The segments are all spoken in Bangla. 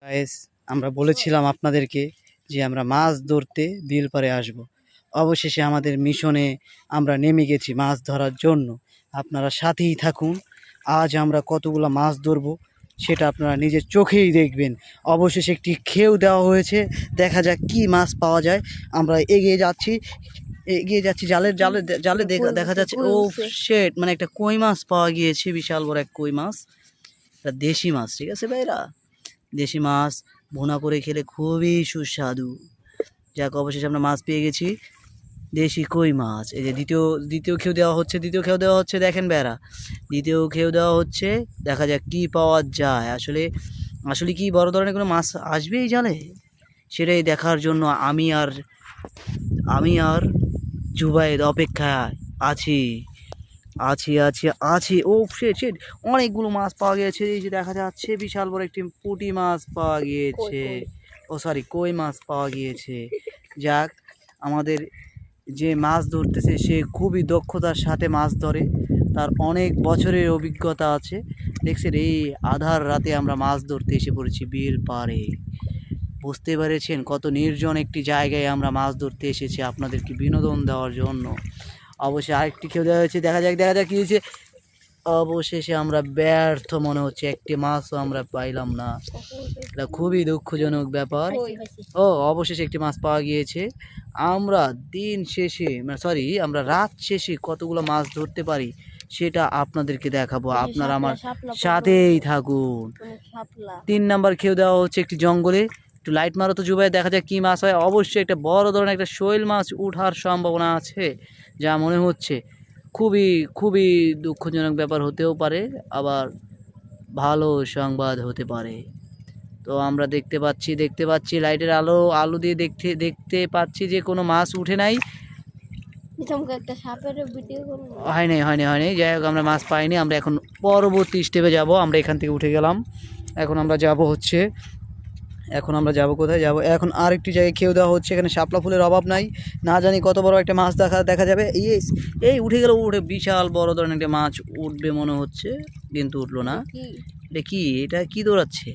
গাইস, আমরা বলেছিলাম আপনাদেরকে যে আমরা মাছ ধরতে বিল পাড়ে আসব। অবশেষে আমাদের মিশনে আমরা নেমে গেছি মাছ ধরার জন্য। আপনারা সাথেই থাকুন। আজ আমরা কতগুলো মাছ ধরবো সেটা আপনারা নিজের চোখেই দেখবেন। অবশেষে একটি খেউ দেওয়া হয়েছে, দেখা যাক কি মাছ পাওয়া যায়। আমরা এগিয়ে যাচ্ছি জালে জালে জালে দেখা যাচ্ছে ও শেট, মানে একটা কই মাছ পাওয়া গিয়েছে, বিশাল বড় এক কই মাছ। এটা দেশি মাছ, ঠিক আছে ভাইরা? দেশি মাছ ভুনা করে খেলে খুবই সুস্বাদু। যাক, অবশেষে আমরা মাছ পেয়ে গেছি, দেশি কই মাছ। এই যে দ্বিতীয় খেউ দেওয়া হচ্ছে, দেখেন বেড়া, দ্বিতীয় খেউ দেওয়া হচ্ছে। দেখা যাক কি পাওয়া যায়। আসলে কি বড় ধরনের কোনো মাছ আসবে এই জালে, সেটাই দেখার জন্য আমি আর জুবাইদ অপেক্ষায় আছি আছি আছি আছি ও শিট শিট, অনেকগুলো মাছ পাওয়া গিয়েছে। এই যে দেখা যাচ্ছে বিশাল বড় একটি পুঁটি মাছ পাওয়া গিয়েছে, কই মাছ পাওয়া গিয়েছে। যাক, আমাদের যে মাছ ধরতেছে সে খুবই দক্ষতার সাথে মাছ ধরে, তার অনেক বছরের অভিজ্ঞতা আছে। দেখছেন, এই আধার রাতে আমরা মাছ ধরতে এসে পড়েছি বিল পাড়ে। বুঝতে পেরেছেন কত নির্জন একটি জায়গায় আমরা মাছ ধরতে এসেছি আপনাদেরকে বিনোদন দেওয়ার জন্য। অবশ্যই আরেকটি খেয়ে দেওয়া হয়েছে, দেখা যাক কী হয়েছে। অবশেষে আমরা ব্যর্থ মনে হচ্ছে, একটি মাছও আমরা পাইলাম না। এটা খুবই দুঃখজনক ব্যাপার। অবশেষে একটি মাছ পাওয়া গিয়েছে। আমরা আমরা রাত শেষে কতগুলো মাছ ধরতে পারি সেটা আপনাদেরকে দেখাবো। আপনারা আমার সাথেই থাকুন। 3 নাম্বার খেয়ে দেওয়া হচ্ছে একটি জঙ্গলে। একটু লাইট মারো তো জুবাই, দেখা যায় কি মাছ হয়। অবশ্যই একটা বড় ধরনের একটা শৈল মাছ ওঠার সম্ভাবনা আছে, যা মনে হচ্ছে। খুবই খুবই দুঃখজনক ব্যাপার হতেও পারে, আবার ভালো সংবাদ হতে পারে। তো আমরা দেখতে পাচ্ছি লাইটের আলো দিয়ে দেখতে পাচ্ছি যে কোনো মাছ উঠে নাই। হয়নি। যাই হোক, আমরা মাছ পাইনি। আমরা এখন পরবর্তী স্টেপে যাব। আমরা এখান থেকে উঠে গেলাম। এখন আমরা যাব কোথায় যাব? এখন আরেকটি জায়গায় খেয়ে দেওয়া হচ্ছে। এখানে শাপলা ফুলের অভাব নাই, না জানি কত বড় একটা মাছ দেখা যাবে। এই উঠে বিশাল বড় ধরনের একটা মাছ উঠবে মনে হচ্ছে, কিন্তু উঠলো না। এটা কি দৌড়াচ্ছে?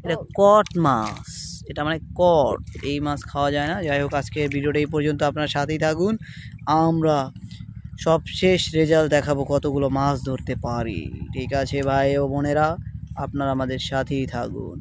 এটা কট মাছ, এটা মানে কট। এই মাছ খাওয়া যায় না। যাই হোক, আজকে ভিডিওটা এই পর্যন্ত, আপনার সাথেই থাকুন। আমরা সবশেষ রেজাল্ট দেখাবো কতগুলো মাছ ধরতে পারি। ঠিক আছে ভাই ও বোনেরা, আপনারা আমাদের সাথেই থাকুন।